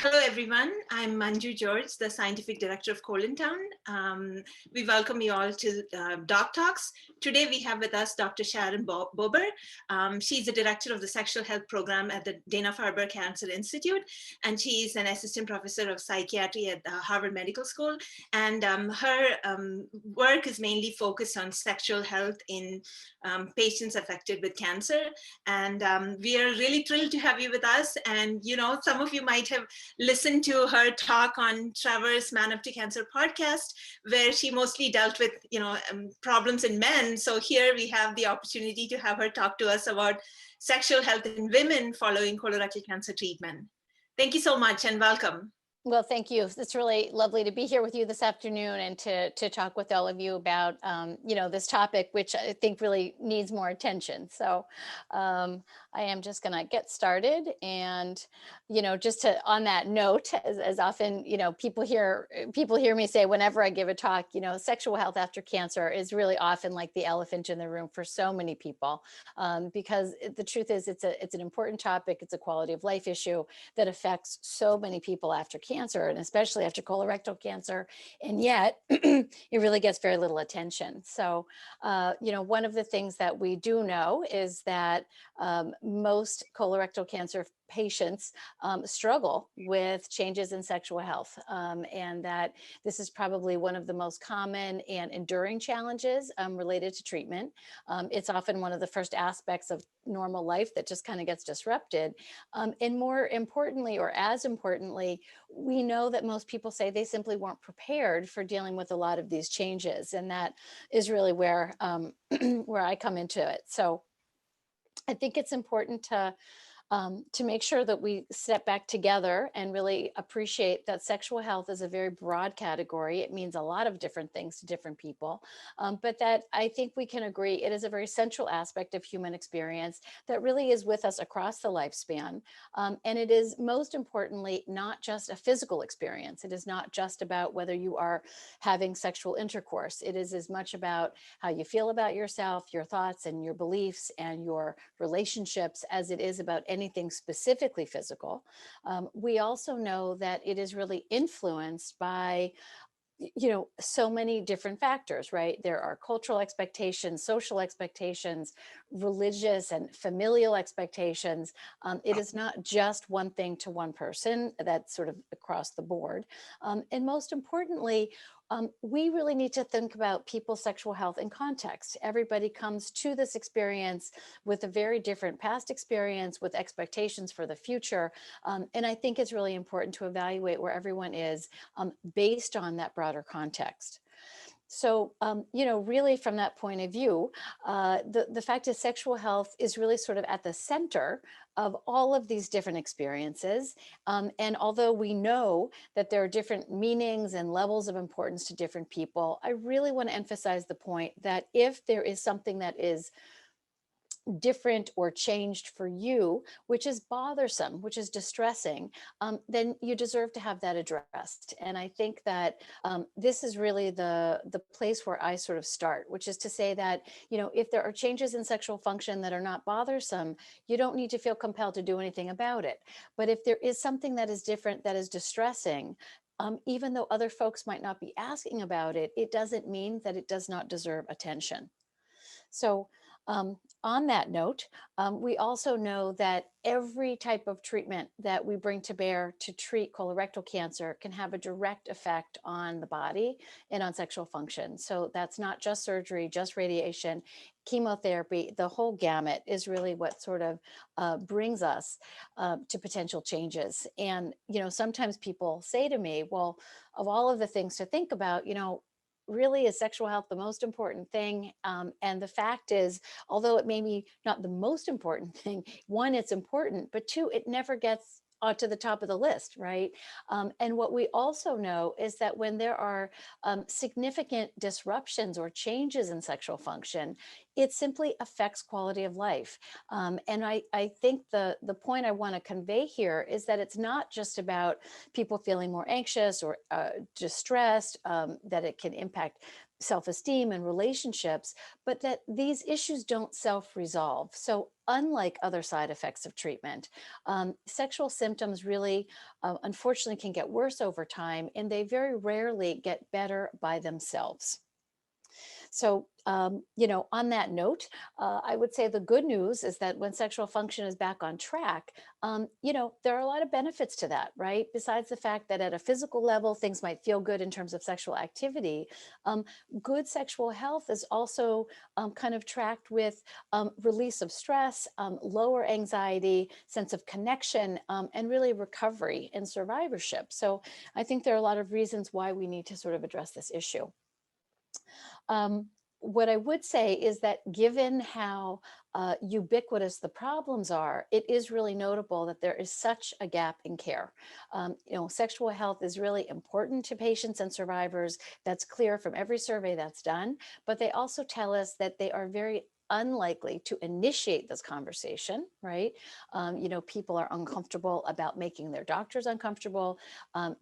Hello, everyone. I'm Manju George, the Scientific Director of COLONTOWN. We welcome you all to Doc Talks. Today, we have with us Dr. Sharon Bober. She's the Director of the Sexual Health Program at the Dana Farber Cancer Institute, and she's an Assistant Professor of Psychiatry at Harvard Medical School. And her work is mainly focused on sexual health in patients affected with cancer. And we are really thrilled to have you with us. And, you know, some of you might have listened to her talk on Trevor's Man Up to Cancer podcast, where she mostly dealt with, problems in men. So here we have the opportunity to have her talk to us about sexual health in women following colorectal cancer treatment. Thank you so much and welcome. Well, thank you. It's really lovely to be here with you this afternoon and to talk with all of you about, this topic, which I think really needs more attention. So I am just going to get started. And, just on that note, as often, people hear me say whenever I give a talk, sexual health after cancer is really often like the elephant in the room for so many people, because the truth is it's an important topic. It's a quality of life issue that affects so many people after cancer, and especially after colorectal cancer. And yet it really gets very little attention. So, one of the things that we do know is that most colorectal cancer patients struggle with changes in sexual health, and that this is probably one of the most common and enduring challenges related to treatment. It's often one of the first aspects of normal life that just kind of gets disrupted. And more importantly, or as importantly, we know that most people say they simply weren't prepared for dealing with a lot of these changes. And that is really where, where I come into it. So I think it's important to make sure that we step back together and really appreciate that sexual health is a very broad category. It means a lot of different things to different people, but that I think we can agree it is a very central aspect of human experience that really is with us across the lifespan. And it is most importantly, not just a physical experience. It is not just about whether you are having sexual intercourse. It is as much about how you feel about yourself, your thoughts and your beliefs and your relationships as it is about anything specifically physical. We also know that it is really influenced by so many different factors, right? There are cultural expectations, social expectations, religious and familial expectations. It is not just one thing to one person. That's sort of across the board. And most importantly, we really need to think about people's sexual health in context. Everybody comes to this experience with a very different past experience, with expectations for the future. And I think it's really important to evaluate where everyone is based on that broader context. So, really from that point of view, the fact is sexual health is really sort of at the center of all of these different experiences. And although we know that there are different meanings and levels of importance to different people, I really want to emphasize the point that if there is something that is different or changed for you, which is bothersome, which is distressing, then you deserve to have that addressed. And I think that this is really the place where I sort of start, which is to say that, if there are changes in sexual function that are not bothersome, you don't need to feel compelled to do anything about it. But if there is something that is different, that is distressing, even though other folks might not be asking about it, it doesn't mean that it does not deserve attention. So on that note, we also know that every type of treatment that we bring to bear to treat colorectal cancer can have a direct effect on the body and on sexual function. So that's not just surgery, just radiation, chemotherapy, the whole gamut is really what sort of brings us to potential changes. And, sometimes people say to me, well, of all of the things to think about, really is sexual health the most important thing? And the fact is, although it may be not the most important thing, one, it's important, but two, it never gets to the top of the list, right? And what we also know is that when there are significant disruptions or changes in sexual function, it simply affects quality of life. And I think the point I want to convey here is that it's not just about people feeling more anxious or distressed, that it can impact self-esteem and relationships, but that these issues don't self-resolve. So unlike other side effects of treatment, sexual symptoms really, unfortunately, can get worse over time, and they very rarely get better by themselves. So, on that note, I would say the good news is that when sexual function is back on track, there are a lot of benefits to that, right? Besides the fact that at a physical level, things might feel good in terms of sexual activity, um, good sexual health is also kind of tracked with release of stress, lower anxiety, sense of connection, and really recovery and survivorship. So I think there are a lot of reasons why we need to sort of address this issue. What I would say is that given how ubiquitous the problems are, it is really notable that there is such a gap in care. Sexual health is really important to patients and survivors. That's clear from every survey that's done, but they also tell us that they are very unlikely to initiate this conversation, right? People are uncomfortable about making their doctors uncomfortable.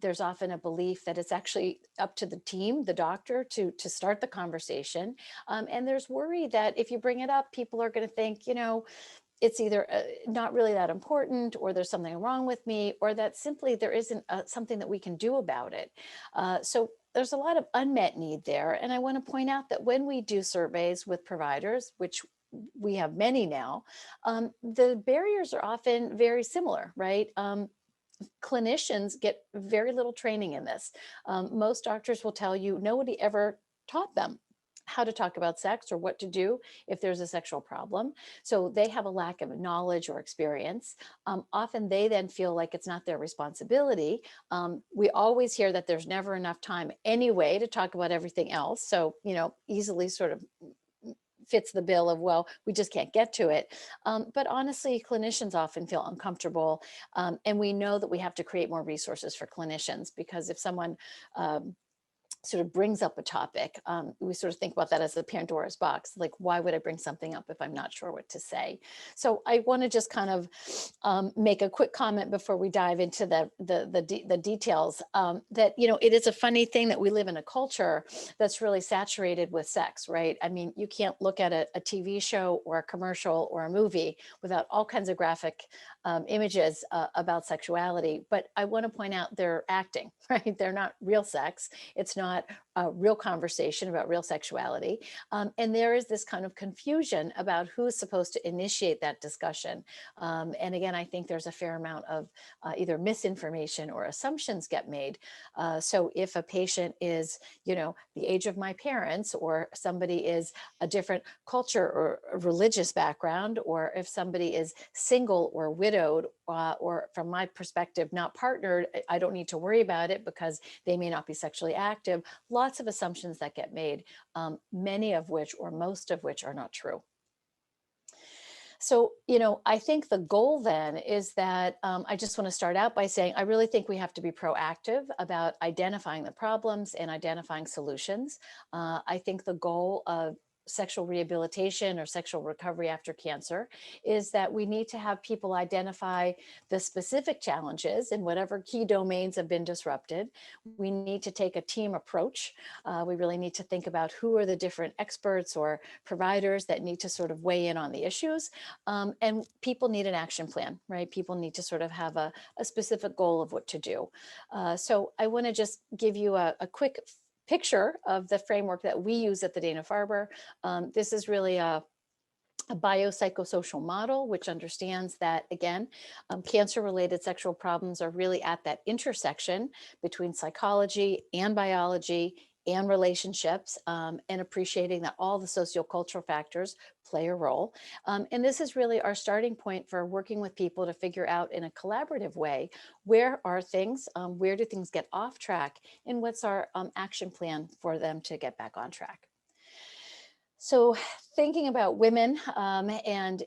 There's often a belief that it's actually up to the team, the doctor, to start the conversation. And there's worry that if you bring it up, people are going to think, it's either not really that important, or there's something wrong with me, or that simply there isn't something that we can do about it. So there's a lot of unmet need there. And I want to point out that when we do surveys with providers, which we have many now, the barriers are often very similar, right? Clinicians get very little training in this. Most doctors will tell you nobody ever taught them how to talk about sex or what to do if there's a sexual problem. So they have a lack of knowledge or experience. Often they then feel like it's not their responsibility. We always hear that there's never enough time anyway to talk about everything else. So, easily sort of fits the bill of, well, we just can't get to it. But honestly, clinicians often feel uncomfortable. And we know that we have to create more resources for clinicians, because if someone sort of brings up a topic, we sort of think about that as a Pandora's box. Like, why would I bring something up if I'm not sure what to say? So I want to just kind of make a quick comment before we dive into the details, that, it is a funny thing that we live in a culture that's really saturated with sex, right? I mean, you can't look at a TV show or a commercial or a movie without all kinds of graphic images about sexuality. But I want to point out they're acting, right? They're not real sex. It's not a real conversation about real sexuality. And there is this kind of confusion about who's supposed to initiate that discussion. And again, I think there's a fair amount of either misinformation or assumptions get made. So if a patient is, the age of my parents, or somebody is a different culture or a religious background, or if somebody is single or widowed, or from my perspective, not partnered, I don't need to worry about it because they may not be sexually active. Lots of assumptions that get made, many of which, or most of which, are not true. So, I think the goal then is that I just want to start out by saying I really think we have to be proactive about identifying the problems and identifying solutions. I think the goal of sexual rehabilitation or sexual recovery after cancer is that we need to have people identify the specific challenges in whatever key domains have been disrupted. We need to take a team approach. We really need to think about who are the different experts or providers that need to sort of weigh in on the issues. And people need an action plan, right? People need to sort of have a specific goal of what to do. So I want to just give you a quick picture of the framework that we use at the Dana Farber. This is really a biopsychosocial model, which understands that, again, cancer-related sexual problems are really at that intersection between psychology and biology and relationships, and appreciating that all the sociocultural factors play a role. And this is really our starting point for working with people to figure out in a collaborative way, where are things, where do things get off track, and what's our action plan for them to get back on track. So thinking about women and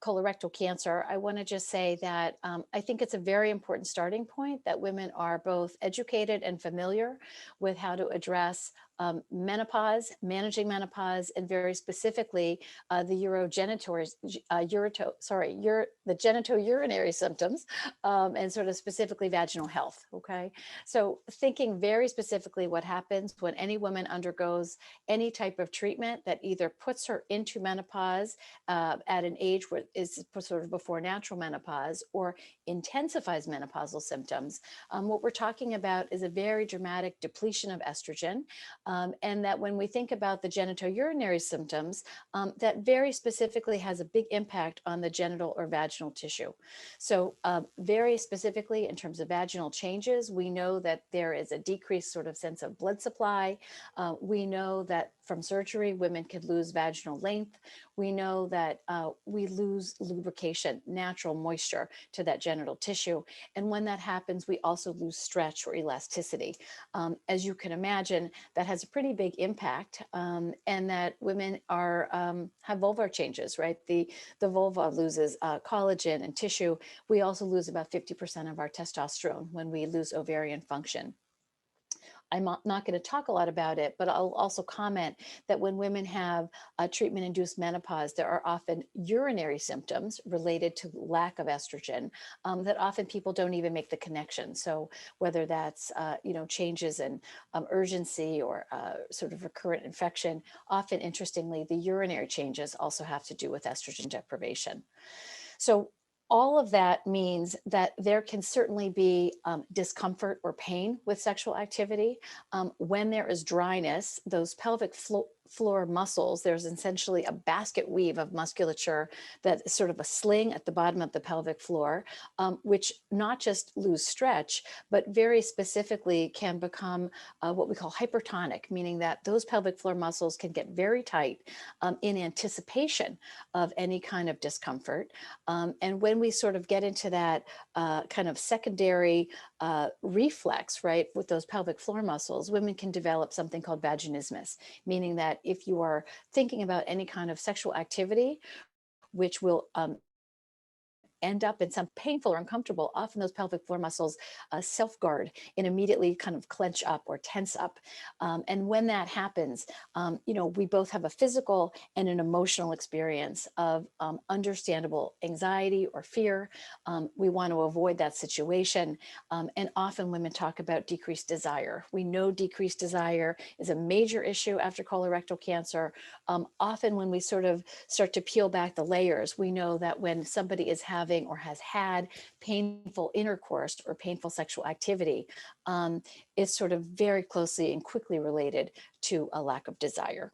colorectal cancer, I want to just say that I think it's a very important starting point that women are both educated and familiar with how to address menopause, managing menopause, and very specifically the the genitourinary symptoms, and sort of specifically vaginal health. Okay, so thinking very specifically what happens when any woman undergoes any type of treatment that either puts her into menopause at an age where is sort of before natural menopause or intensifies menopausal symptoms. What we're talking about is a very dramatic depletion of estrogen. And that when we think about the genitourinary symptoms, that very specifically has a big impact on the genital or vaginal tissue. So very specifically in terms of vaginal changes, we know that there is a decreased sort of sense of blood supply. We know that from surgery, women could lose vaginal length. We know that we lose lubrication, natural moisture to that genital tissue. And when that happens, we also lose stretch or elasticity. As you can imagine, that has a pretty big impact, and that women are have vulvar changes, right? The vulva loses collagen and tissue. We also lose about 50% of our testosterone when we lose ovarian function. I'm not going to talk a lot about it, but I'll also comment that when women have treatment-induced menopause, there are often urinary symptoms related to lack of estrogen that often people don't even make the connection. So whether that's changes in urgency or sort of recurrent infection, often interestingly, the urinary changes also have to do with estrogen deprivation. So all of that means that there can certainly be discomfort or pain with sexual activity. When there is dryness, those pelvic floor muscles, there's essentially a basket weave of musculature that is sort of a sling at the bottom of the pelvic floor, which not just lose stretch, but very specifically can become what we call hypertonic, meaning that those pelvic floor muscles can get very tight in anticipation of any kind of discomfort. And when we sort of get into that kind of secondary reflex, right, with those pelvic floor muscles, women can develop something called vaginismus, meaning that if you are thinking about any kind of sexual activity, which will end up in some painful or uncomfortable, often those pelvic floor muscles self-guard and immediately kind of clench up or tense up. And when that happens, we both have a physical and an emotional experience of understandable anxiety or fear. We want to avoid that situation. And often women talk about decreased desire. We know decreased desire is a major issue after colorectal cancer. Often when we sort of start to peel back the layers, we know that when somebody is having or has had painful intercourse or painful sexual activity, it's sort of very closely and quickly related to a lack of desire.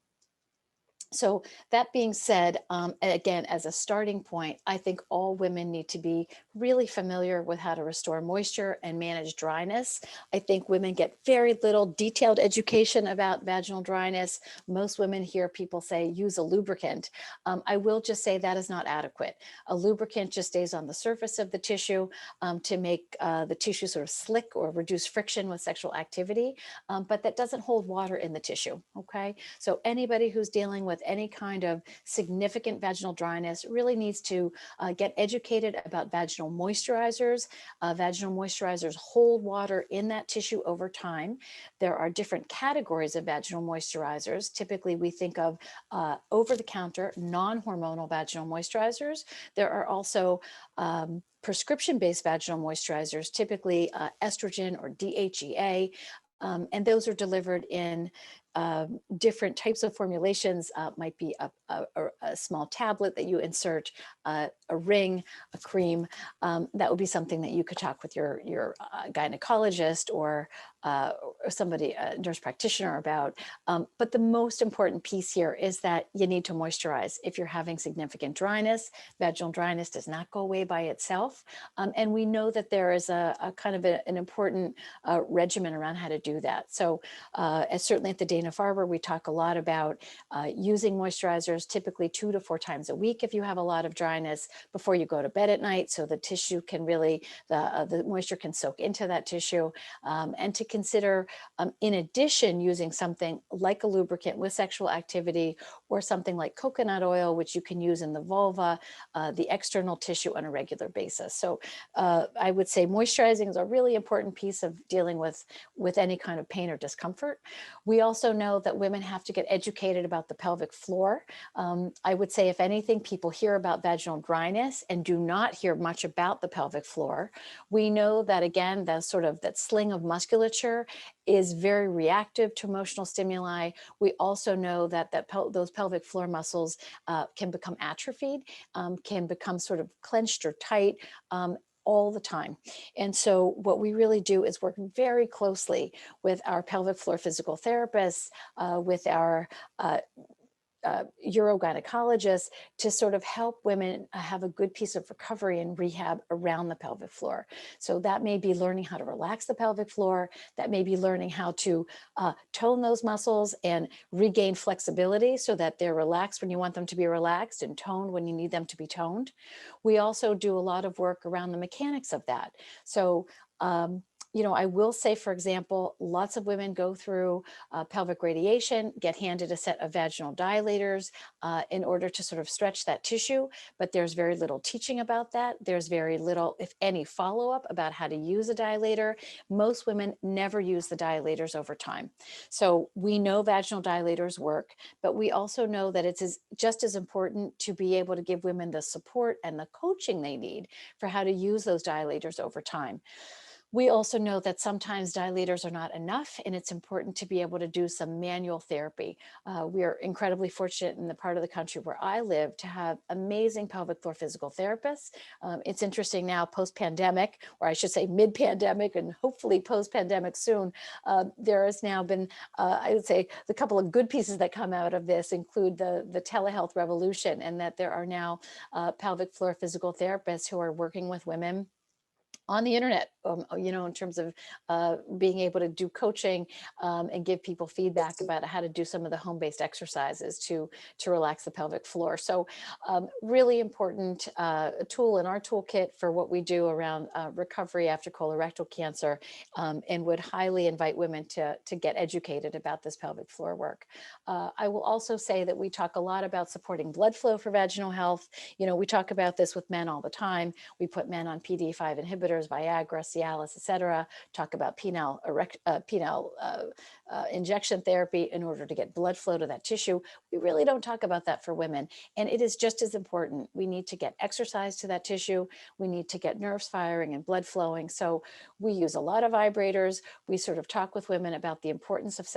So that being said, again, as a starting point, I think all women need to be really familiar with how to restore moisture and manage dryness. I think women get very little detailed education about vaginal dryness. Most women hear people say, use a lubricant. I will just say that is not adequate. A lubricant just stays on the surface of the tissue to make the tissue sort of slick or reduce friction with sexual activity, but that doesn't hold water in the tissue, okay? So anybody who's dealing with any kind of significant vaginal dryness really needs to get educated about vaginal moisturizers. Vaginal moisturizers hold water in that tissue over time. There are different categories of vaginal moisturizers. Typically, we think of over-the-counter, non-hormonal vaginal moisturizers. There are also prescription-based vaginal moisturizers, typically estrogen or DHEA, and those are delivered in different types of formulations. Might be a small tablet that you insert, a ring, a cream. That would be something that you could talk with your gynecologist or somebody, a nurse practitioner about. But the most important piece here is that you need to moisturize. If you're having significant dryness, vaginal dryness does not go away by itself. And we know that there is a kind of an important regimen around how to do that. So certainly at the Dana Dana Farber, we talk a lot about using moisturizers typically 2 to 4 times a week if you have a lot of dryness before you go to bed at night, so the tissue can really, the moisture can soak into that tissue, and to consider, in addition, using something like a lubricant with sexual activity, or something like coconut oil, which you can use in the vulva, the external tissue on a regular basis. So I would say moisturizing is a really important piece of dealing with any kind of pain or discomfort. We also know that women have to get educated about the pelvic floor. I would say, if anything, people hear about vaginal dryness and do not hear much about the pelvic floor. We know that, again, that sort of that sling of musculature is very reactive to emotional stimuli. We also know that those pelvic floor muscles can become atrophied, can become sort of clenched or tight, all the time. And so what we really do is work very closely with our pelvic floor physical therapists, with our urogynecologists, to sort of help women have a good piece of recovery and rehab around the pelvic floor. So that may be learning how to relax the pelvic floor, that may be learning how to tone those muscles and regain flexibility so that they're relaxed when you want them to be relaxed and toned when you need them to be toned. We also do a lot of work around the mechanics of that. So I will say, for example, lots of women go through pelvic radiation, get handed a set of vaginal dilators in order to sort of stretch that tissue, but there's very little teaching about that. There's very little, if any, follow-up about how to use a dilator. Most women never use the dilators over time. So we know vaginal dilators work, but we also know that it's just as important to be able to give women the support and the coaching they need for how to use those dilators over time. We also know that sometimes dilators are not enough, and it's important to be able to do some manual therapy. We are incredibly fortunate in the part of the country where I live to have amazing pelvic floor physical therapists. It's interesting now, post-pandemic, or I should say mid-pandemic, and hopefully post-pandemic soon, there has now been, I would say, the couple of good pieces that come out of this include the telehealth revolution, and that there are now pelvic floor physical therapists who are working with women on the internet, in terms of being able to do coaching and give people feedback about how to do some of the home-based exercises to relax the pelvic floor. So really important tool in our toolkit for what we do around recovery after colorectal cancer, and would highly invite women to get educated about this pelvic floor work. I will also say that we talk a lot about supporting blood flow for vaginal health. We talk about this with men all the time. We put men on PDE5 inhibitors, Viagra, Cialis, et cetera, talk about penile injection therapy in order to get blood flow to that tissue. We really don't talk about that for women. And it is just as important. We need to get exercise to that tissue. We need to get nerves firing and blood flowing. So we use a lot of vibrators. We sort of talk with women about the importance of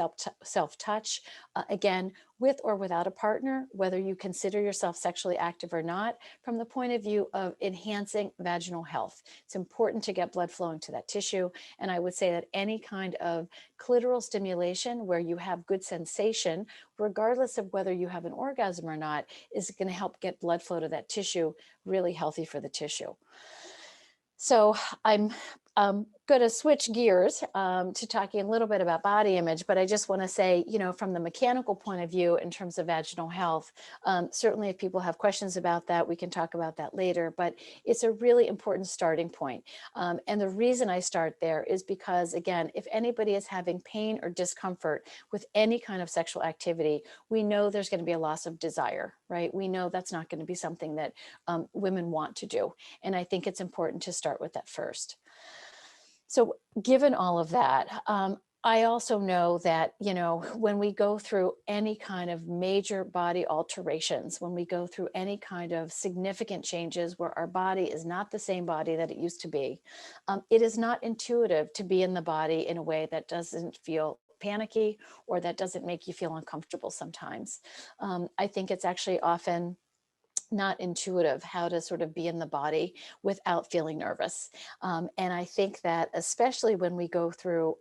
self-touch. Again, with or without a partner, whether you consider yourself sexually active or not, from the point of view of enhancing vaginal health. It's important to get blood flowing to that tissue. And I would say that any kind of clitoral stimulation where you have good sensation, regardless of whether you have an orgasm or not, is going to help get blood flow to that tissue, really healthy for the tissue. So I'm going to switch gears to talking a little bit about body image, but I just want to say, from the mechanical point of view, in terms of vaginal health, certainly if people have questions about that, we can talk about that later, but it's a really important starting point. And the reason I start there is because, again, if anybody is having pain or discomfort with any kind of sexual activity, we know there's going to be a loss of desire, right? We know that's not going to be something that women want to do. And I think it's important to start with that first. So given all of that, I also know that, when we go through any kind of major body alterations, when we go through any kind of significant changes where our body is not the same body that it used to be, it is not intuitive to be in the body in a way that doesn't feel panicky or that doesn't make you feel uncomfortable sometimes. I think it's actually often not intuitive how to sort of be in the body without feeling nervous. And I think that especially when we go through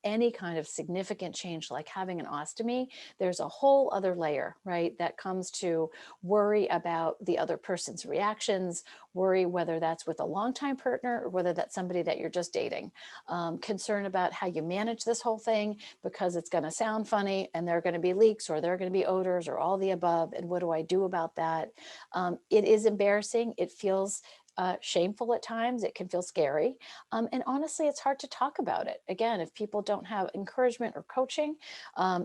any kind of significant change, like having an ostomy, there's a whole other layer, right, that comes to worry about the other person's reactions, worry whether that's with a longtime partner or whether that's somebody that you're just dating. Concern about how you manage this whole thing because it's going to sound funny and there are going to be leaks or there are going to be odors or all the above. And what do I do about that? It is embarrassing. It feels shameful at times. It can feel scary. And honestly, it's hard to talk about it. Again, if people don't have encouragement or coaching,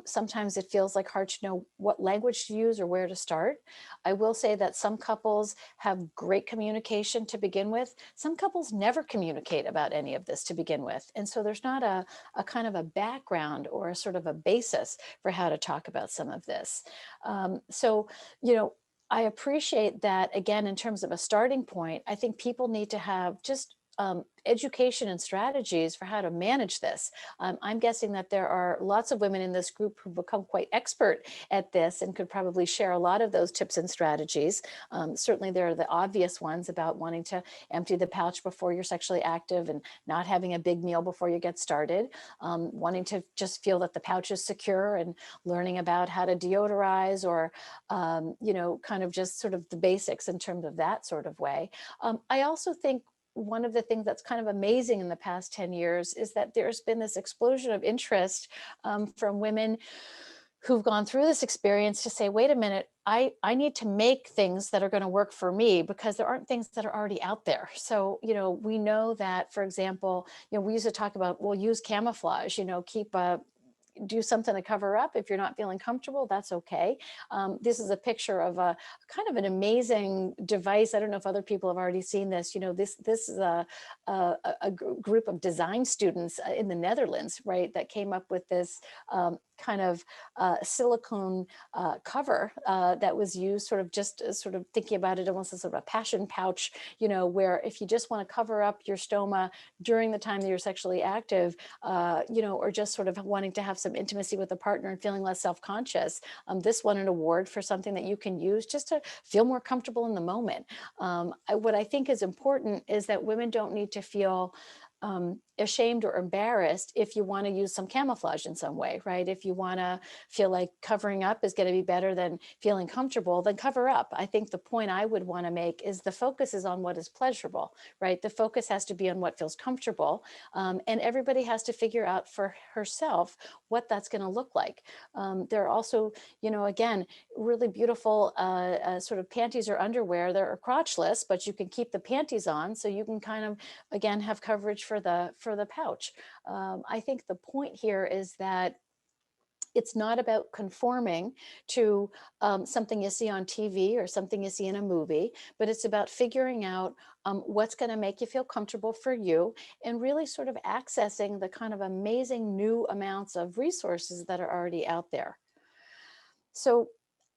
sometimes it feels like hard to know what language to use or where to start. I will say that some couples have great communication to begin with. Some couples never communicate about any of this to begin with. And so there's not a kind of a background or a sort of a basis for how to talk about some of this. So, you know, I appreciate that, again, in terms of a starting point, I think people need to have just education and strategies for how to manage this. I'm guessing that there are lots of women in this group who become quite expert at this and could probably share a lot of those tips and strategies. Certainly there are the obvious ones about wanting to empty the pouch before you're sexually active and not having a big meal before you get started, wanting to just feel that the pouch is secure and learning about how to deodorize or, you know, kind of just sort of the basics in terms of that sort of way. I also think one of the things that's kind of amazing in the past 10 years is that there's been this explosion of interest from women who've gone through this experience to say, wait a minute, I need to make things that are going to work for me because there aren't things that are already out there. So, you know, we know that, for example, you know, we used to talk about, we'll use camouflage, you know, do something to cover up. If you're not feeling comfortable, that's okay. This is a picture of a kind of an amazing device. I don't know if other people have already seen this. You know, this is a group of design students in the Netherlands, right, that came up with this kind of silicone cover that was used sort of just sort of thinking about it almost as sort of a passion pouch, you know, where if you just want to cover up your stoma during the time that you're sexually active, you know, or just sort of wanting to have some intimacy with a partner and feeling less self-conscious. This won an award for something that you can use just to feel more comfortable in the moment. What I think is important is that women don't need to feel ashamed or embarrassed if you want to use some camouflage in some way, right? If you want to feel like covering up is going to be better than feeling comfortable, then cover up. I think the point I would want to make is the focus is on what is pleasurable, right? The focus has to be on what feels comfortable. And everybody has to figure out for herself what that's going to look like. There are also, you know, again, really beautiful sort of panties or underwear that are crotchless, but you can keep the panties on so you can kind of, again, have coverage for the pouch. I think the point here is that it's not about conforming to something you see on TV or something you see in a movie, but it's about figuring out what's going to make you feel comfortable for you and really sort of accessing the kind of amazing new amounts of resources that are already out there. So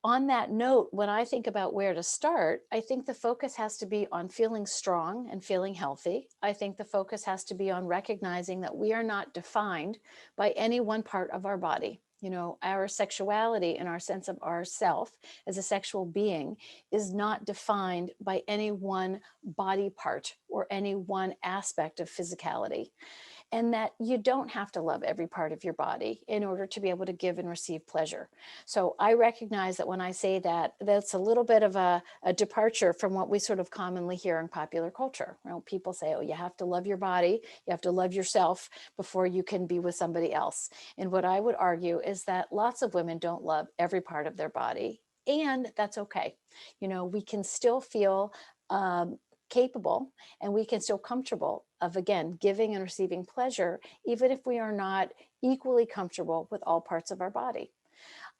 on that note, when I think about where to start, I think the focus has to be on feeling strong and feeling healthy. I think the focus has to be on recognizing that we are not defined by any one part of our body. You know, our sexuality and our sense of ourself as a sexual being is not defined by any one body part or any one aspect of physicality. And that you don't have to love every part of your body in order to be able to give and receive pleasure. So I recognize that when I say that, that's a little bit of a departure from what we sort of commonly hear in popular culture. You know, people say, oh, you have to love your body, you have to love yourself before you can be with somebody else. And what I would argue is that lots of women don't love every part of their body, and that's okay. You know, we can still feel capable and we can still comfortable of, again, giving and receiving pleasure, even if we are not equally comfortable with all parts of our body.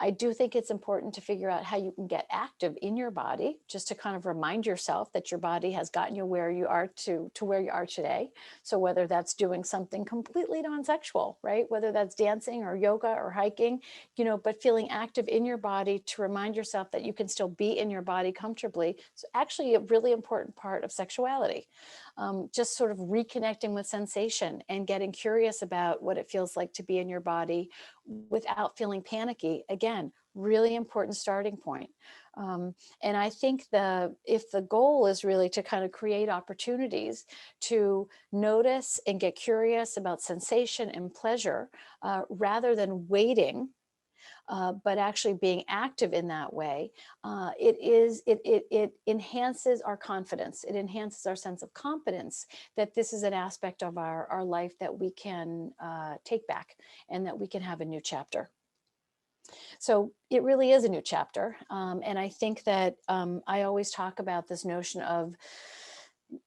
I do think it's important to figure out how you can get active in your body, just to kind of remind yourself that your body has gotten you where you are to where you are today. So whether that's doing something completely non-sexual, right? Whether that's dancing or yoga or hiking, you know, but feeling active in your body to remind yourself that you can still be in your body comfortably. It's actually a really important part of sexuality. Just sort of reconnecting with sensation and getting curious about what it feels like to be in your body without feeling panicky. Again, really important starting point. And I think if the goal is really to kind of create opportunities to notice and get curious about sensation and pleasure, rather than waiting but actually being active in that way, it enhances our confidence. It enhances our sense of competence that this is an aspect of our life that we can take back and that we can have a new chapter. So it really is a new chapter. And I think that I always talk about this notion of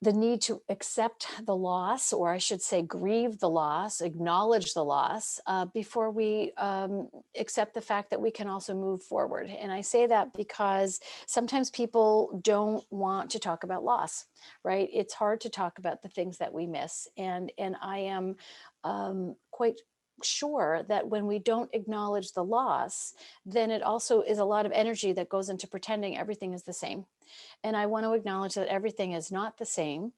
the need to accept the loss, or I should say grieve the loss, acknowledge the loss, before we accept the fact that we can also move forward. And I say that because sometimes people don't want to talk about loss, right? It's hard to talk about the things that we miss. And I am quite sure that when we don't acknowledge the loss, then it also is a lot of energy that goes into pretending everything is the same. And I want to acknowledge that everything is not the same,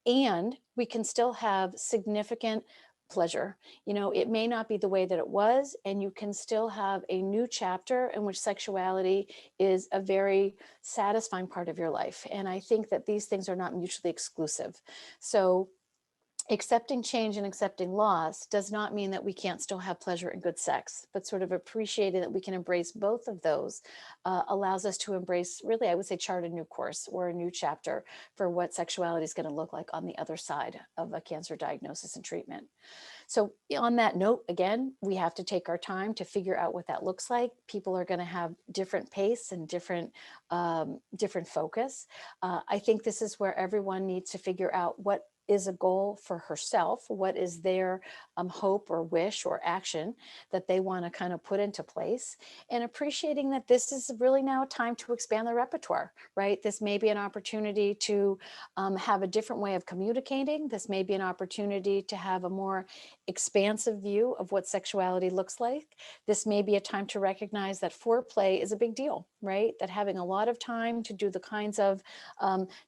and we can still have significant pleasure. You know, it may not be the way that it was, and you can still have a new chapter in which sexuality is a very satisfying part of your life. And I think that these things are not mutually exclusive. So accepting change and accepting loss does not mean that we can't still have pleasure and good sex, but sort of appreciating that we can embrace both of those allows us to embrace, really, I would say, chart a new course or a new chapter for what sexuality is going to look like on the other side of a cancer diagnosis and treatment. So on that note, again, we have to take our time to figure out what that looks like. People are going to have different pace and different focus. I think this is where everyone needs to figure out what is a goal for herself, what is their hope or wish or action that they want to kind of put into place, and appreciating that this is really now a time to expand the repertoire, right? This may be an opportunity to have a different way of communicating. This may be an opportunity to have a more expansive view of what sexuality looks like. This may be a time to recognize that foreplay is a big deal, right? That having a lot of time to do the kinds of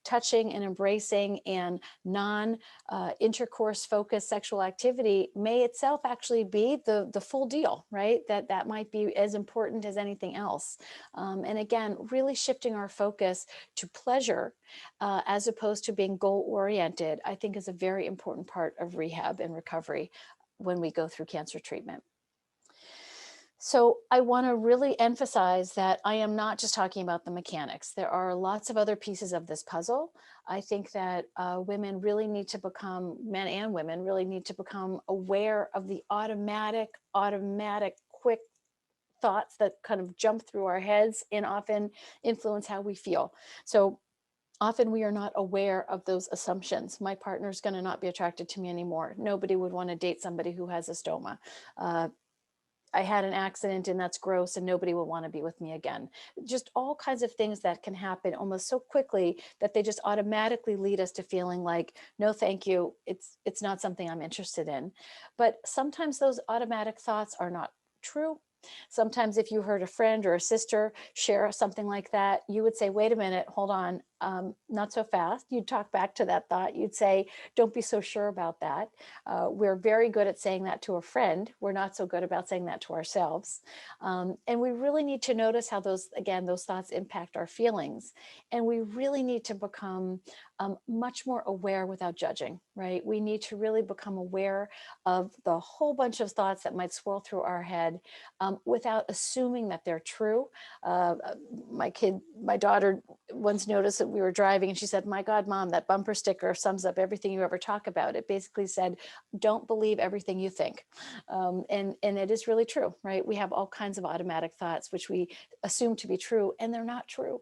touching and embracing and non-intercourse focused sexual activity may itself actually be the full deal, right? That might be as important as anything else. And again, really shifting our focus to pleasure as opposed to being goal-oriented, I think is a very important part of rehab and recovery when we go through cancer treatment. So I want to really emphasize that I am not just talking about the mechanics. There are lots of other pieces of this puzzle. I think that women really need to become, men and women really need to become aware of the automatic, quick thoughts that kind of jump through our heads and often influence how we feel. So often we are not aware of those assumptions. My partner's going to not be attracted to me anymore. Nobody would want to date somebody who has a stoma. I had an accident and that's gross and nobody will want to be with me again. Just all kinds of things that can happen almost so quickly that they just automatically lead us to feeling like, no, thank you. It's not something I'm interested in. But sometimes those automatic thoughts are not true. Sometimes if you heard a friend or a sister share something like that, you would say, wait a minute, hold on, not so fast. You'd talk back to that thought. You'd say, don't be so sure about that. We're very good at saying that to a friend. We're not so good about saying that to ourselves. And we really need to notice how those thoughts impact our feelings. And we really need to become much more aware without judging, right? We need to really become aware of the whole bunch of thoughts that might swirl through our head without assuming that they're true. My daughter once noticed that we were driving and she said, my God, Mom, that bumper sticker sums up everything you ever talk about. It basically said, don't believe everything you think. And it is really true, right? We have all kinds of automatic thoughts, which we assume to be true, and they're not true.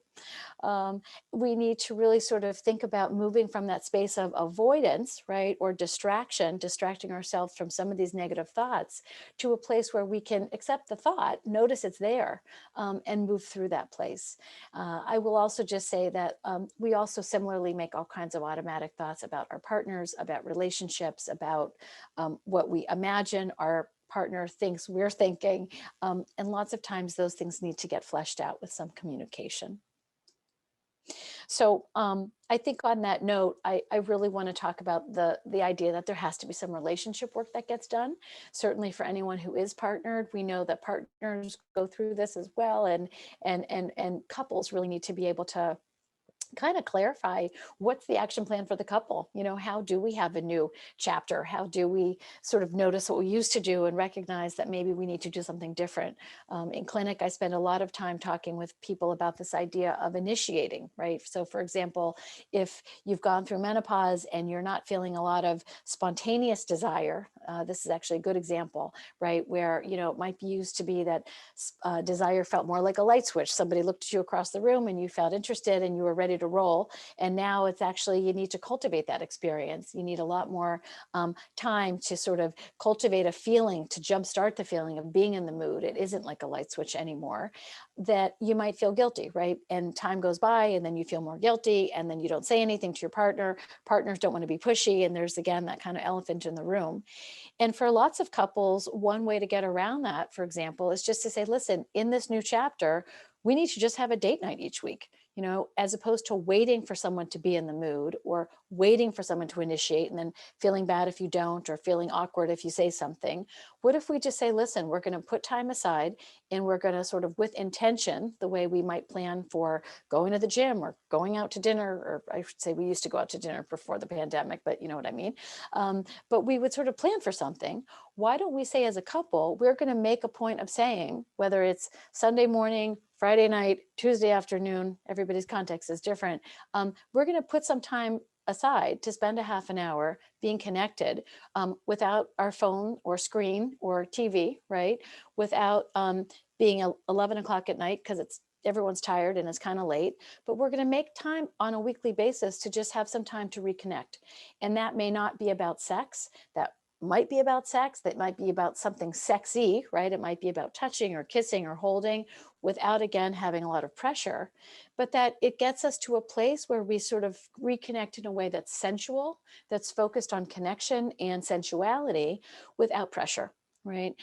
We need to really sort of think about moving from that space of avoidance, right, or distracting ourselves from some of these negative thoughts, to a place where we can accept the thought, notice it's there, and move through that place. I will also just say that we also similarly make all kinds of automatic thoughts about our partners, about relationships, about what we imagine our partner thinks we're thinking. And lots of times those things need to get fleshed out with some communication. So I think on that note, I really want to talk about the idea that there has to be some relationship work that gets done. Certainly for anyone who is partnered, we know that partners go through this as well, and couples really need to be able to kind of clarify what's the action plan for the couple. You know, how do we have a new chapter? How do we sort of notice what we used to do and recognize that maybe we need to do something different? In clinic, I spend a lot of time talking with people about this idea of initiating, right? So for example, if you've gone through menopause and you're not feeling a lot of spontaneous desire, this is actually a good example, right? Where, you know, it might be used to be that desire felt more like a light switch. Somebody looked at you across the room and you felt interested and you were ready to roll. And now it's actually, you need to cultivate that experience. You need a lot more time to sort of cultivate a feeling, to jumpstart the feeling of being in the mood. It isn't like a light switch anymore, that you might feel guilty, right? And time goes by and then you feel more guilty and then you don't say anything to your partner. Partners don't want to be pushy. And there's, again, that kind of elephant in the room. And for lots of couples, one way to get around that, for example, is just to say, listen, in this new chapter, we need to just have a date night each week, you know, as opposed to waiting for someone to be in the mood or waiting for someone to initiate and then feeling bad if you don't, or feeling awkward if you say something. What if we just say, listen, we're going to put time aside and we're going to sort of, with intention, the way we might plan for going to the gym or going out to dinner, or I should say we used to go out to dinner before the pandemic, but you know what I mean? But we would sort of plan for something. Why don't we say as a couple, we're going to make a point of saying, whether it's Sunday morning, Friday night, Tuesday afternoon, everybody's context is different. We're going to put some time aside to spend a half an hour being connected without our phone or screen or TV, right? Without being 11 o'clock at night because everyone's tired and it's kind of late, but we're going to make time on a weekly basis to just have some time to reconnect. And that may not be about sex. That might be about sex. That might be about something sexy, right? It might be about touching or kissing or holding without, again, having a lot of pressure, but that it gets us to a place where we sort of reconnect in a way that's sensual, that's focused on connection and sensuality without pressure, right?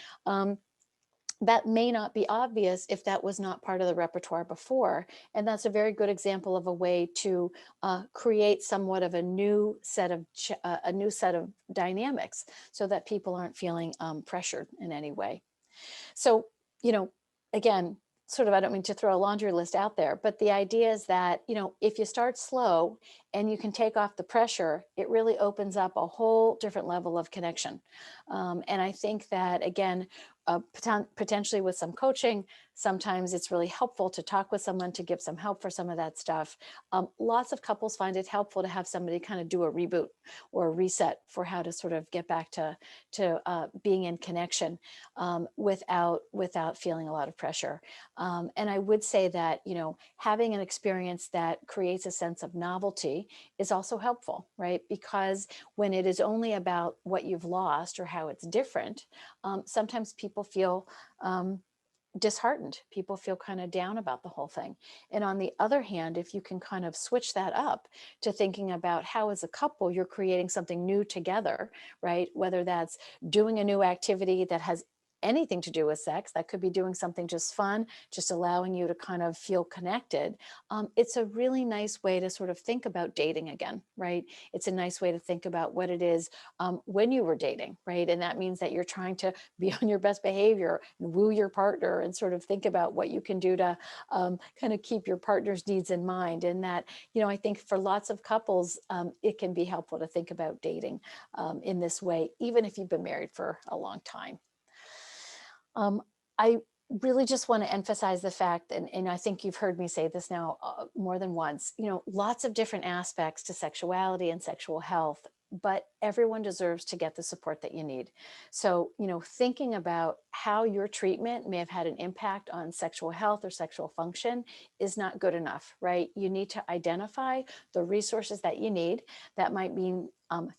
That may not be obvious if that was not part of the repertoire before. And that's a very good example of a way to create somewhat of a new set of dynamics so that people aren't feeling pressured in any way. So, you know, again, sort of, I don't mean to throw a laundry list out there, but the idea is that, you know, if you start slow and you can take off the pressure, it really opens up a whole different level of connection. And I think that, again, potentially with some coaching, sometimes it's really helpful to talk with someone to give some help for some of that stuff. Lots of couples find it helpful to have somebody kind of do a reboot or a reset for how to sort of get back to being in connection without feeling a lot of pressure. And I would say that, you know, having an experience that creates a sense of novelty is also helpful, right? Because when it is only about what you've lost or how it's different, sometimes people feel disheartened. People feel kind of down about the whole thing. And on the other hand, if you can kind of switch that up to thinking about how as a couple you're creating something new together, right? Whether that's doing a new activity that has anything to do with sex, that could be doing something just fun, just allowing you to kind of feel connected. It's a really nice way to sort of think about dating again, right? It's a nice way to think about what it is when you were dating, right? And that means that you're trying to be on your best behavior and woo your partner and sort of think about what you can do to kind of keep your partner's needs in mind. And that, you know, I think for lots of couples, it can be helpful to think about dating in this way, even if you've been married for a long time. I really just want to emphasize the fact, and I think you've heard me say this now more than once, you know, lots of different aspects to sexuality and sexual health, but everyone deserves to get the support that you need. So, you know, thinking about how your treatment may have had an impact on sexual health or sexual function is not good enough, right? You need to identify the resources that you need. That might mean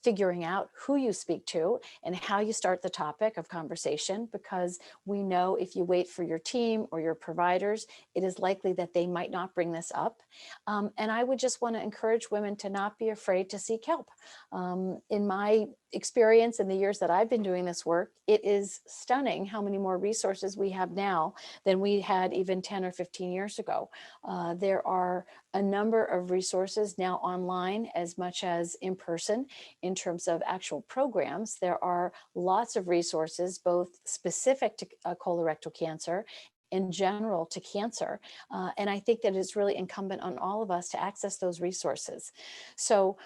figuring out who you speak to and how you start the topic of conversation, because we know if you wait for your team or your providers, it is likely that they might not bring this up. And I would just want to encourage women to not be afraid to seek help. In my experience in the years that I've been doing this work, it is stunning how many more resources we have now than we had even 10 or 15 years ago. There are a number of resources now online as much as in person in terms of actual programs. There are lots of resources, both specific to colorectal cancer in general to cancer. And I think that it's really incumbent on all of us to access those resources. So,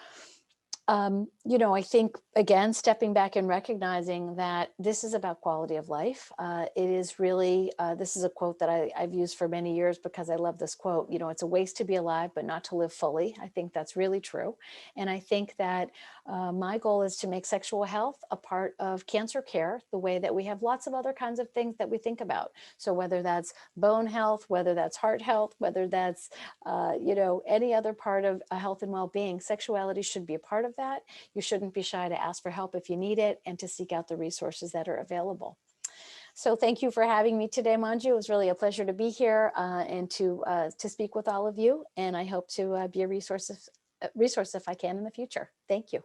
I think, again, stepping back and recognizing that this is about quality of life. It is really, this is a quote that I've used for many years because I love this quote, it's a waste to be alive, but not to live fully. I think that's really true. And I think that my goal is to make sexual health a part of cancer care, the way that we have lots of other kinds of things that we think about. So whether that's bone health, whether that's heart health, whether that's, any other part of health and well-being, sexuality should be a part of that. You shouldn't be shy to ask for help if you need it and to seek out the resources that are available. So thank you for having me today, Manju. It was really a pleasure to be here and to speak with all of you. And I hope to be a resource if I can in the future. Thank you.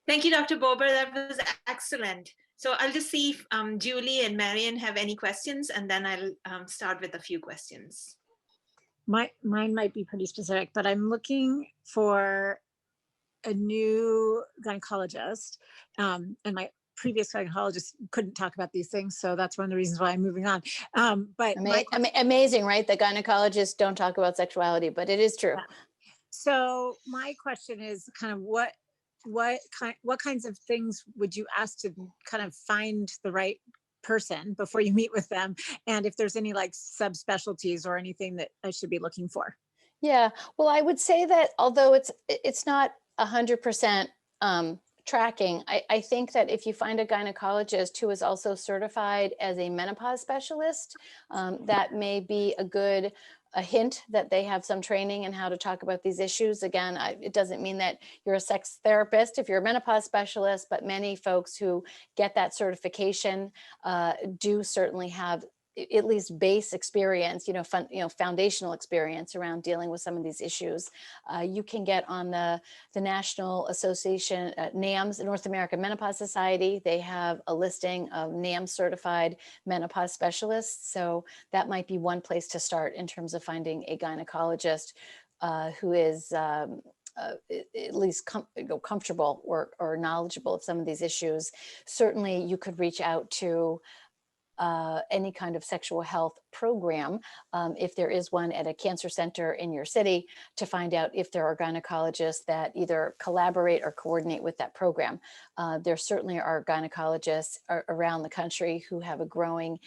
Thank you, Dr. Bober. That was excellent. So I'll just see if Julie and Marian have any questions, and then I'll start with a few questions. Mine might be pretty specific, but I'm looking for a new gynecologist, and my previous gynecologist couldn't talk about these things, so that's one of the reasons why I'm moving on. But amazing, right? The gynecologists don't talk about sexuality, but it is true. So my question is kind of what kinds of things would you ask to kind of find the right person before you meet with them, and if there's any like subspecialties or anything that I should be looking for? Yeah, well, I would say that although it's not 100% tracking, I think that if you find a gynecologist who is also certified as a menopause specialist, that may be a hint that they have some training in how to talk about these issues. Again, it doesn't mean that you're a sex therapist if you're a menopause specialist, but many folks who get that certification do certainly have at least base experience, foundational experience around dealing with some of these issues. You can get on the National Association, NAMS, North American Menopause Society. They have a listing of NAMS certified menopause specialists. So that might be one place to start in terms of finding a gynecologist who is at least comfortable or knowledgeable of some of these issues. Certainly you could reach out to any kind of sexual health program, if there is one at a cancer center in your city, to find out if there are gynecologists that either collaborate or coordinate with that program. There certainly are gynecologists around the country who have a growing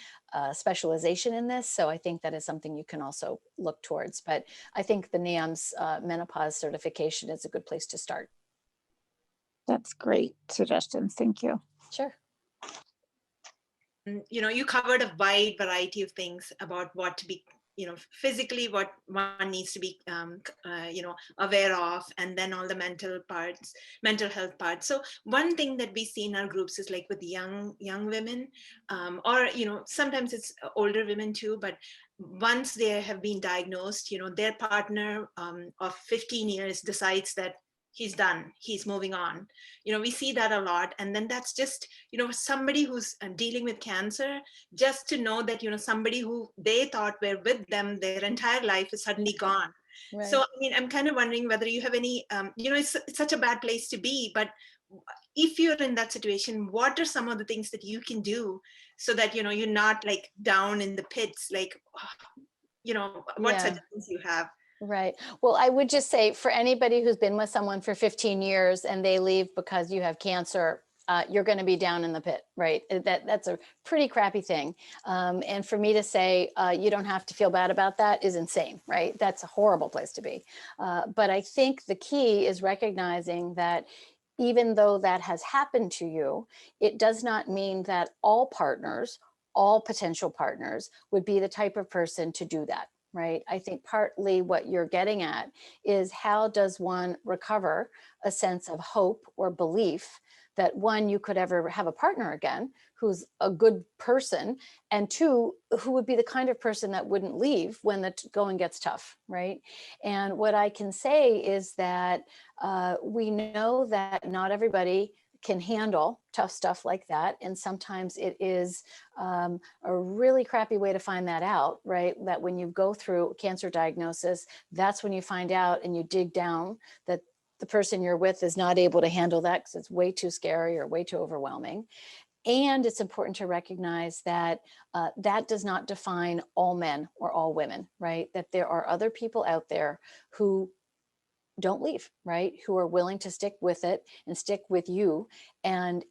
specialization in this. So I think that is something you can also look towards. But I think the NAMS menopause certification is a good place to start. That's great suggestions. Thank you. Sure. You covered a wide variety of things about what to be, physically what one needs to be, aware of, and then all the mental health parts. So one thing that we see in our groups is like with young women, or, sometimes it's older women too, but once they have been diagnosed, their partner of 15 years decides that he's done, he's moving on. We see that a lot. And then that's just, somebody who's dealing with cancer, just to know that, somebody who they thought were with them their entire life is suddenly gone. Right. So, I'm kind of wondering whether you have any, it's such a bad place to be, but if you're in that situation, what are some of the things that you can do so that, you're not like down in the pits, like, what suggestions you have? Right. Well, I would just say for anybody who's been with someone for 15 years and they leave because you have cancer, you're going to be down in the pit, right? That's a pretty crappy thing. And for me to say you don't have to feel bad about that is insane, right? That's a horrible place to be. But I think the key is recognizing that even though that has happened to you, it does not mean that all potential partners would be the type of person to do that. Right. I think partly what you're getting at is how does one recover a sense of hope or belief that one, you could ever have a partner again who's a good person, and two, who would be the kind of person that wouldn't leave when the going gets tough. Right. And what I can say is that we know that not everybody can handle tough stuff like that. And sometimes it is a really crappy way to find that out, right? That when you go through cancer diagnosis, that's when you find out and you dig down that the person you're with is not able to handle that because it's way too scary or way too overwhelming. And it's important to recognize that that does not define all men or all women, right? That there are other people out there who don't leave, right? Who are willing to stick with it and stick with you and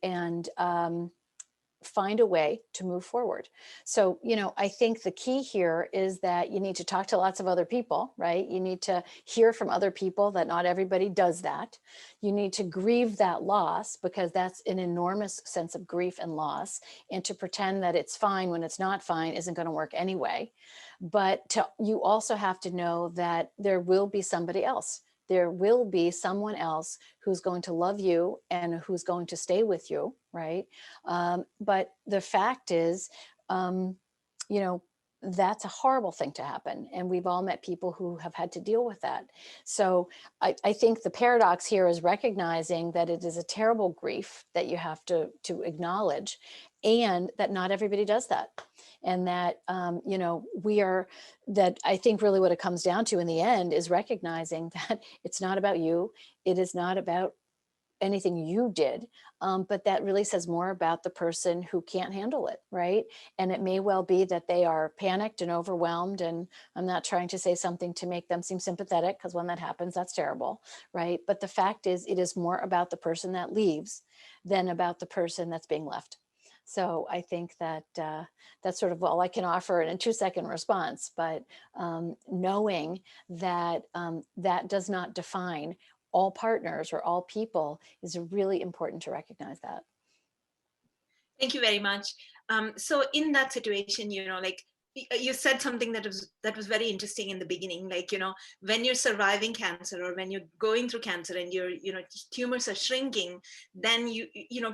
find a way to move forward. So, I think the key here is that you need to talk to lots of other people, right? You need to hear from other people that not everybody does that. You need to grieve that loss, because that's an enormous sense of grief and loss. And to pretend that it's fine when it's not fine isn't going to work anyway. But you also have to know that there will be somebody else. There will be someone else who's going to love you and who's going to stay with you, right? But the fact is, that's a horrible thing to happen. And we've all met people who have had to deal with that. So I think the paradox here is recognizing that it is a terrible grief that you have to acknowledge, and that not everybody does that. And that, that I think really what it comes down to in the end is recognizing that it's not about you. It is not about anything you did, but that really says more about the person who can't handle it, right? And it may well be that they are panicked and overwhelmed, and I'm not trying to say something to make them seem sympathetic, because when that happens, that's terrible, right? But the fact is, it is more about the person that leaves than about the person that's being left. So I think that that's sort of all I can offer in a 2-second response, but knowing that that does not define all partners or all people is really important to recognize that. Thank you very much. So in that situation, like you said something that was very interesting in the beginning, like, when you're surviving cancer or when you're going through cancer and your, tumors are shrinking, then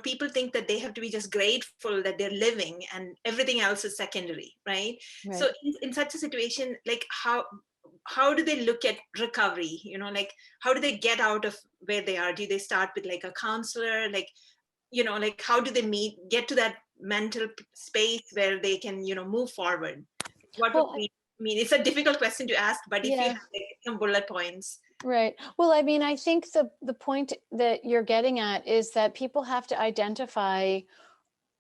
people think that they have to be just grateful that they're living and everything else is secondary, right? So in such a situation, like how do they look at recovery? Like how do they get out of where they are? Do they start with like a counselor? Like, like how do they get to that mental space where they can, move forward? What would we mean? It's a difficult question to ask, but if you have like some bullet points. Right. Well, I mean, I think the point that you're getting at is that people have to identify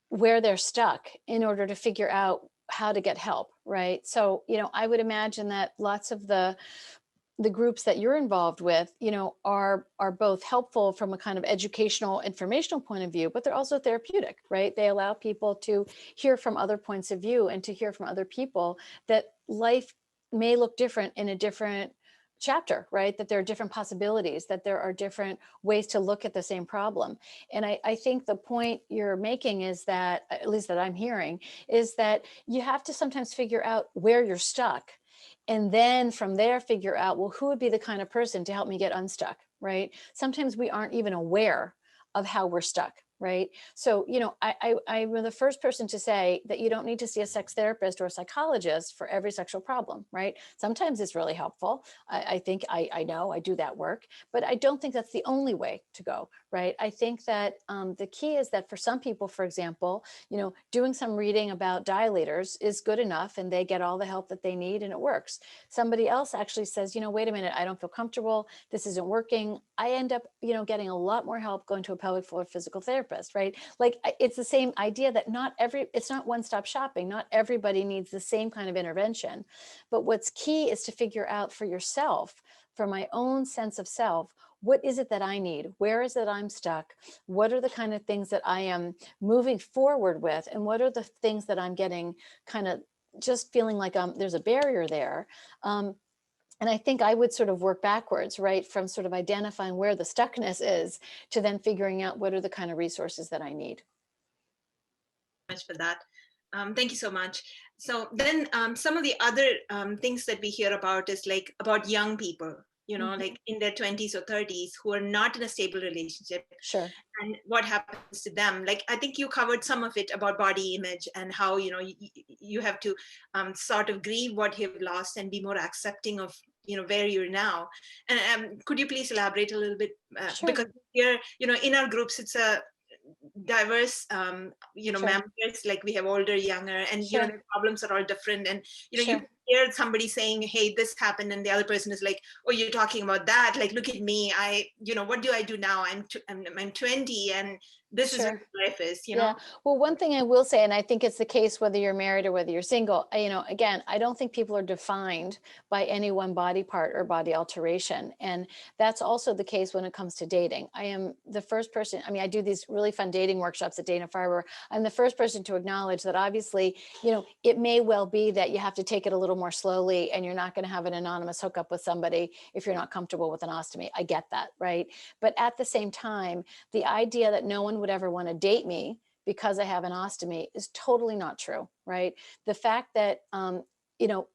where they're stuck in order to figure out how to get help, right? So, I would imagine that lots of the groups that you're involved with, are both helpful from a kind of educational, informational point of view, but they're also therapeutic, right? They allow people to hear from other points of view and to hear from other people that life may look different in a different chapter, right? That there are different possibilities, that there are different ways to look at the same problem. And I think the point you're making is that, at least that I'm hearing, is that you have to sometimes figure out where you're stuck. And then from there, figure out, well, who would be the kind of person to help me get unstuck, right? Sometimes we aren't even aware of how we're stuck, right? So, I'm the first person to say that you don't need to see a sex therapist or a psychologist for every sexual problem, right? Sometimes it's really helpful. I think I know I do that work, but I don't think that's the only way to go, right? I think that the key is that for some people, for example, doing some reading about dilators is good enough and they get all the help that they need and it works. Somebody else actually says, wait a minute, I don't feel comfortable. This isn't working. I end up, getting a lot more help going to a pelvic floor physical therapist, right? Like it's the same idea that it's not one-stop shopping. Not everybody needs the same kind of intervention. But what's key is to figure out for yourself, for my own sense of self, what is it that I need? Where is it I'm stuck? What are the kind of things that I am moving forward with? And what are the things that I'm getting kind of just feeling like there's a barrier there? And I think I would sort of work backwards, right? From sort of identifying where the stuckness is to then figuring out what are the kind of resources that I need. Much for that. Thank you so much. So then some of the other things that we hear about is like about young people, like in their 20s or 30s who are not in a stable relationship. Sure. And what happens to them. Like, I think you covered some of it about body image and how, you have to sort of grieve what you've lost and be more accepting of, where you're now. And could you please elaborate a little bit? Sure. Because here, in our groups, it's a diverse, Sure. members, like we have older, younger, and, Sure. the problems are all different. And, Sure. you hear somebody saying, hey, this happened. And the other person is like, oh, you're talking about that. Like, look at me. What do I do now? I'm 20 and this is Sure. what life is, you Yeah. know? Well, one thing I will say, and I think it's the case whether you're married or whether you're single, you know, again, I don't think people are defined by any one body part or body alteration. And that's also the case when it comes to dating. I am the first person, I mean, I do these really fun dating workshops at Dana Farber. I'm the first person to acknowledge that obviously, you know, it may well be that you have to take it a little more slowly and you're not going to have an anonymous hookup with somebody if you're not comfortable with an ostomy. I get that, right? But at the same time, the idea that no one would ever want to date me because I have an ostomy is totally not true, right? The fact that, you know,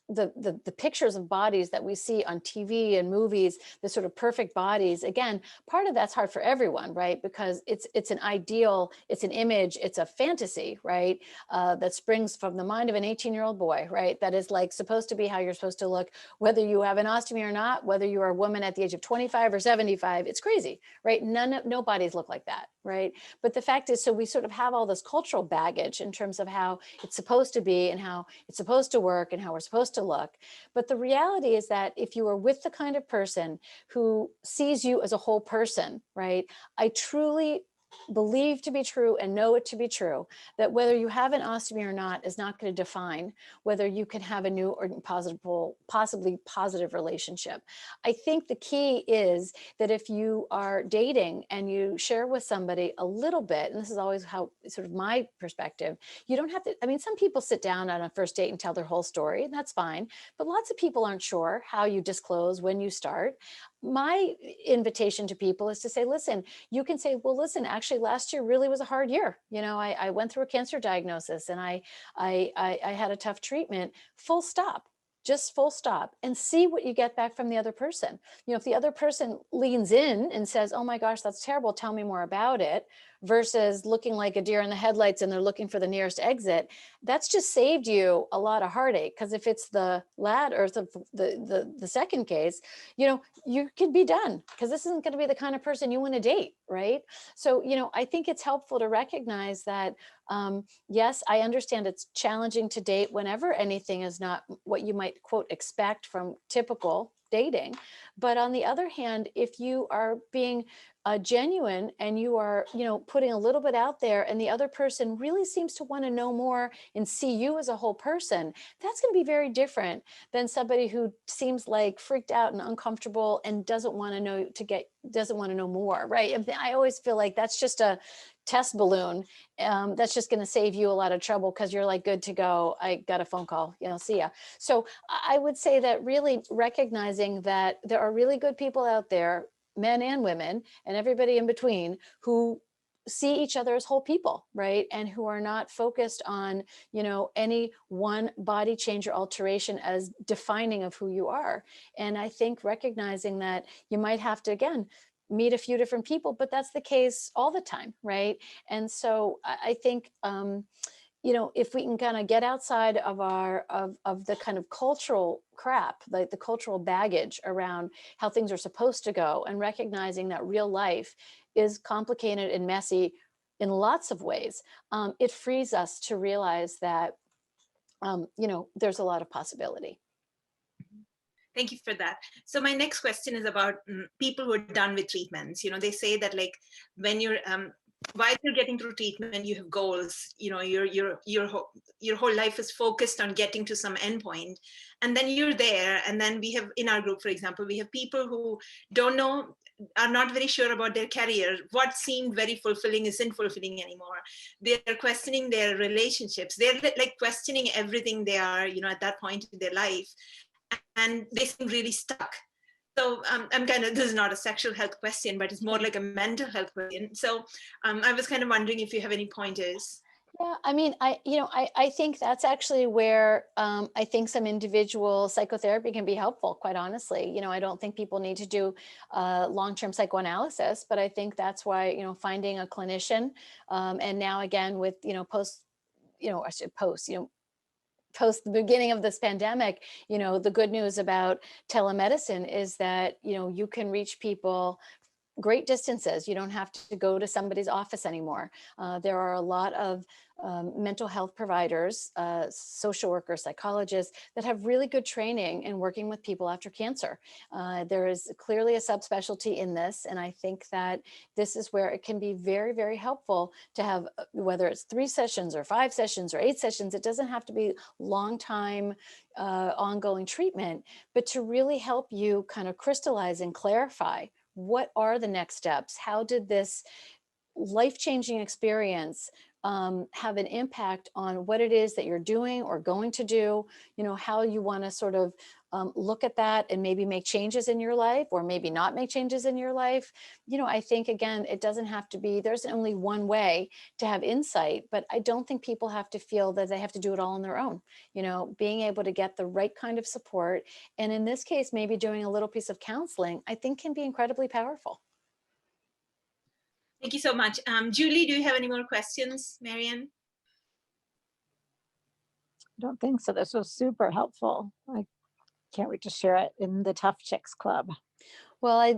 the pictures of bodies that we see on TV and movies, the sort of perfect bodies, again, part of that's hard for everyone, right? Because it's an ideal, it's an image, it's a fantasy, right? That springs from the mind of an 18-year-old boy, right? That is like supposed to be how you're supposed to look, whether you have an ostomy or not, whether you are a woman at the age of 25 or 75, it's crazy, right? No bodies look like that, right? But the fact is, so we sort of have all this cultural baggage in terms of how it's supposed to be and how it's supposed to work and how we're supposed to look. But the reality is that if you are with the kind of person who sees you as a whole person, right? I truly believe to be true and know it to be true that whether you have an ostomy or not is not going to define whether you can have a new or possibly positive relationship. I think the key is that if you are dating and you share with somebody a little bit, and this is always how sort of my perspective, you don't have to, I mean, some people sit down on a first date and tell their whole story, and that's fine, but lots of people aren't sure how you disclose when you start. My invitation to people is to say, listen, you can say, well, listen, actually last year really was a hard year. You know, I went through a cancer diagnosis and I had a tough treatment, full stop. Just full stop, and see what you get back from the other person. You know, if the other person leans in and says, oh my gosh, that's terrible, tell me more about it, versus looking like a deer in the headlights and they're looking for the nearest exit, that's just saved you a lot of heartache. Because if it's the latter, or the second case, you know, you could be done, because this isn't going to be the kind of person you want to date, right? So, you know, I think it's helpful to recognize that, yes, I understand it's challenging to date whenever anything is not what you might quote expect from typical dating. But on the other hand, if you are being genuine and you are, you know, putting a little bit out there and the other person really seems to want to know more and see you as a whole person, that's going to be very different than somebody who seems like freaked out and uncomfortable and doesn't want to know more, right? I always feel like that's just a test balloon. That's just going to save you a lot of trouble, because you're like, good to go, I got a phone call, you know, see ya. So I would say that really recognizing that there are really good people out there, men and women and everybody in between, who see each other as whole people, right? And who are not focused on, you know, any one body change or alteration as defining of who you are. And I think recognizing that you might have to, again, meet a few different people, but that's the case all the time, right? And so I think, you know, if we can kind of get outside of of the kind of cultural crap, like the cultural baggage around how things are supposed to go, and recognizing that real life is complicated and messy in lots of ways, it frees us to realize that, you know, there's a lot of possibility. Thank you for that. So my next question is about people who are done with treatments. You know, they say that like when you're while you're getting through treatment, you have goals. You know, your whole life is focused on getting to some endpoint, and then you're there. And then we have in our group, for example, we have people who don't know, are not very sure about their career. What seemed very fulfilling isn't fulfilling anymore. They're questioning their relationships. They're like questioning everything they are, you know, at that point in their life, and they seem really stuck. So I'm kind of, this is not a sexual health question, but it's more like a mental health question. So I was kind of wondering if you have any pointers. Yeah, I mean, I think that's actually where I think some individual psychotherapy can be helpful, quite honestly. You know, I don't think people need to do long-term psychoanalysis, but I think that's why, you know, finding a clinician, and now again with, you know, post the beginning of this pandemic, you know, the good news about telemedicine is that, you know, you can reach people great distances. You don't have to go to somebody's office anymore. There are a lot of mental health providers, social workers, psychologists that have really good training in working with people after cancer. There is clearly a subspecialty in this, and I think that this is where it can be very, very helpful to have, whether it's 3 sessions or 5 sessions or 8 sessions, it doesn't have to be long time ongoing treatment, but to really help you kind of crystallize and clarify what are the next steps? How did this life-changing experience have an impact on what it is that you're doing or going to do, how you want to sort of look at that and maybe make changes in your life or maybe not make changes in your life. I think, again, it doesn't have to be, there's only one way to have insight, but I don't think people have to feel that they have to do it all on their own. Being able to get the right kind of support, and in this case, maybe doing a little piece of counseling, I think can be incredibly powerful. Thank you so much. Julie, do you have any more questions, Marianne? I don't think so. This was super helpful. I can't wait to share it in the Tough Chicks Club. Well, I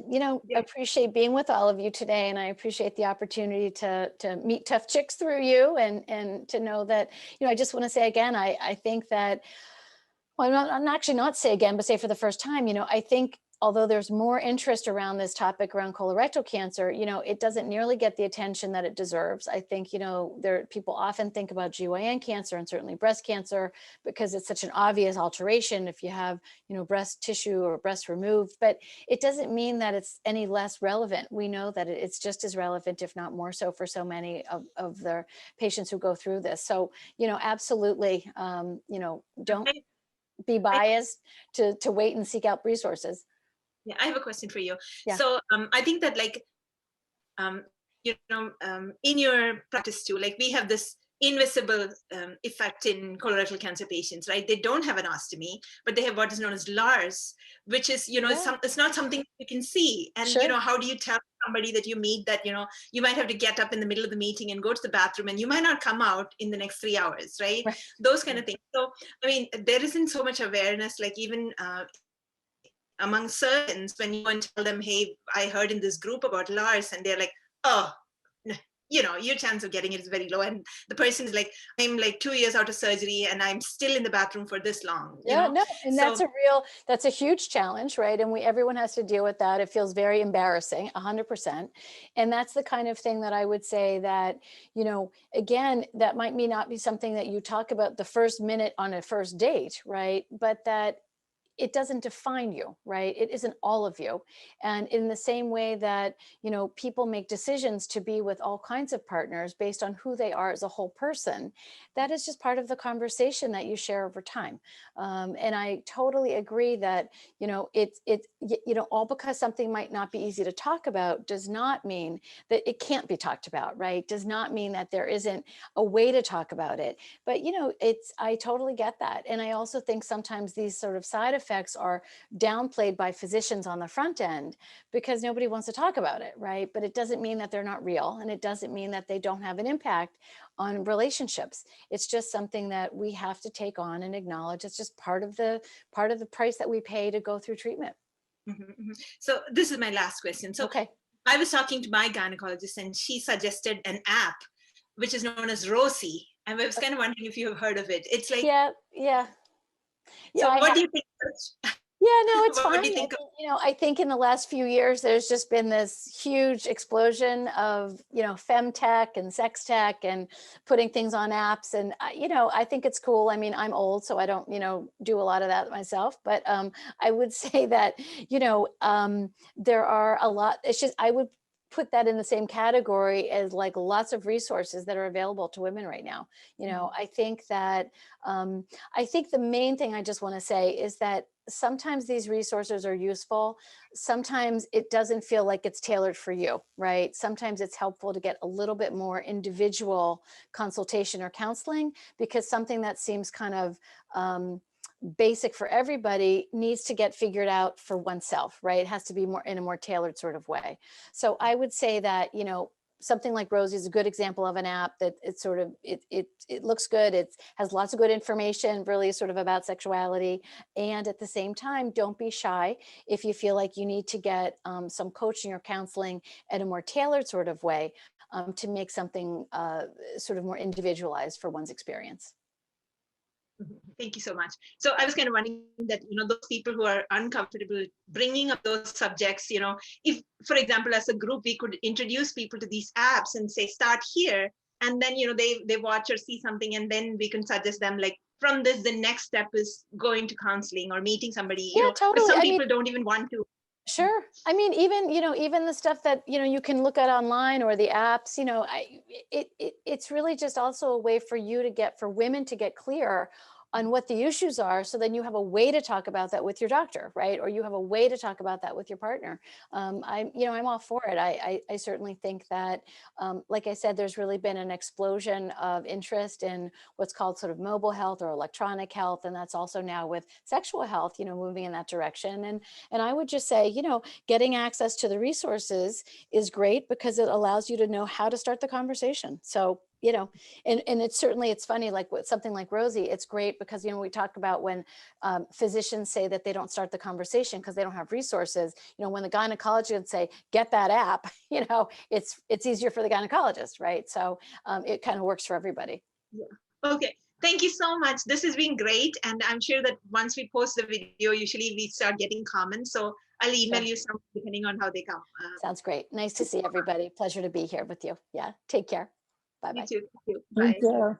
appreciate being with all of you today, and I appreciate the opportunity to meet tough chicks through you, and to know that, I just want to say again, I think that, well, I'm actually not say again, but say for the first time, I think although there's more interest around this topic around colorectal cancer, it doesn't nearly get the attention that it deserves. I think, people often think about GYN cancer and certainly breast cancer because it's such an obvious alteration if you have, breast tissue or breast removed, but it doesn't mean that it's any less relevant. We know that it's just as relevant, if not more so, for so many of the patients who go through this. So, absolutely, don't be biased to wait and seek out resources. Yeah, I have a question for you. Yeah. So I think that in your practice too, we have this invisible effect in colorectal cancer patients, right? They don't have an ostomy, but they have what is known as LARS, which is, it's not something you can see. And, Sure. How do you tell somebody that you meet that, you might have to get up in the middle of the meeting and go to the bathroom and you might not come out in the next 3 hours, right? Those kind of things. So, there isn't so much awareness, even among surgeons, when you go and tell them, hey, I heard in this group about LARS, and they're like, oh, your chance of getting it is very low. And the person is like, I'm 2 years out of surgery and I'm still in the bathroom for this long. No, and so, that's a huge challenge, right? And everyone has to deal with that. It feels very embarrassing, 100%. And that's the kind of thing that I would say that, again, that might not be something that you talk about the first minute on a first date, right? But that it doesn't define you, right? It isn't all of you. And in the same way that, people make decisions to be with all kinds of partners based on who they are as a whole person, that is just part of the conversation that you share over time. And I totally agree that, all because something might not be easy to talk about does not mean that it can't be talked about, right? Does not mean that there isn't a way to talk about it. But, I totally get that. And I also think sometimes these sort of side effects are downplayed by physicians on the front end because nobody wants to talk about it, right? But it doesn't mean that they're not real, and it doesn't mean that they don't have an impact on relationships. It's just something that we have to take on and acknowledge. It's just part of the price that we pay to go through treatment. Mm-hmm, mm-hmm. So this is my last question. So okay. I was talking to my gynecologist and she suggested an app which is known as Rosie. I was kind of wondering if you have heard of it. It's like, yeah. So what do you think? Yeah, no, it's fine. I think in the last few years, there's just been this huge explosion of, femtech and sex tech and putting things on apps. And, I think it's cool. I'm old, so I don't, do a lot of that myself. But I would say that, there are a lot, it's just, I would put that in the same category as lots of resources that are available to women right now. I think that, I think the main thing I just want to say is that sometimes these resources are useful. Sometimes it doesn't feel like it's tailored for you, right? Sometimes it's helpful to get a little bit more individual consultation or counseling because something that seems kind of basic for everybody needs to get figured out for oneself, right? It has to be more in a more tailored sort of way. So I would say that, something like Rosie is a good example of an app that it's sort of, it looks good. It has lots of good information, really sort of about sexuality. And at the same time, don't be shy if you feel like you need to get some coaching or counseling in a more tailored sort of way to make something sort of more individualized for one's experience. Thank you so much. So I was kind of wondering that, those people who are uncomfortable bringing up those subjects, if, for example, as a group, we could introduce people to these apps and say, start here. And then, they watch or see something, and then we can suggest them, like, from this, the next step is going to counseling or meeting somebody. Yeah, totally. But some people don't even want to. Sure. I mean, even the stuff that, you can look at online or the apps, it's really just also a way for women to get clear on what the issues are. So then you have a way to talk about that with your doctor, right? Or you have a way to talk about that with your partner. I'm all for it. I certainly think that, like I said, there's really been an explosion of interest in what's called sort of mobile health or electronic health. And that's also now with sexual health, moving in that direction. And I would just say, getting access to the resources is great because it allows you to know how to start the conversation. So, and it's funny, like with something like Rosie, it's great because, we talk about when physicians say that they don't start the conversation because they don't have resources, when the gynecologist would say, get that app, it's easier for the gynecologist, right? So it kind of works for everybody. Yeah. Okay. Thank you so much. This has been great. And I'm sure that once we post the video, usually we start getting comments. So I'll email you some depending on how they come. Sounds great. Nice to see everybody. Pleasure to be here with you. Yeah. Take care. Bye-bye. You too. Thank you. Thank Bye. you.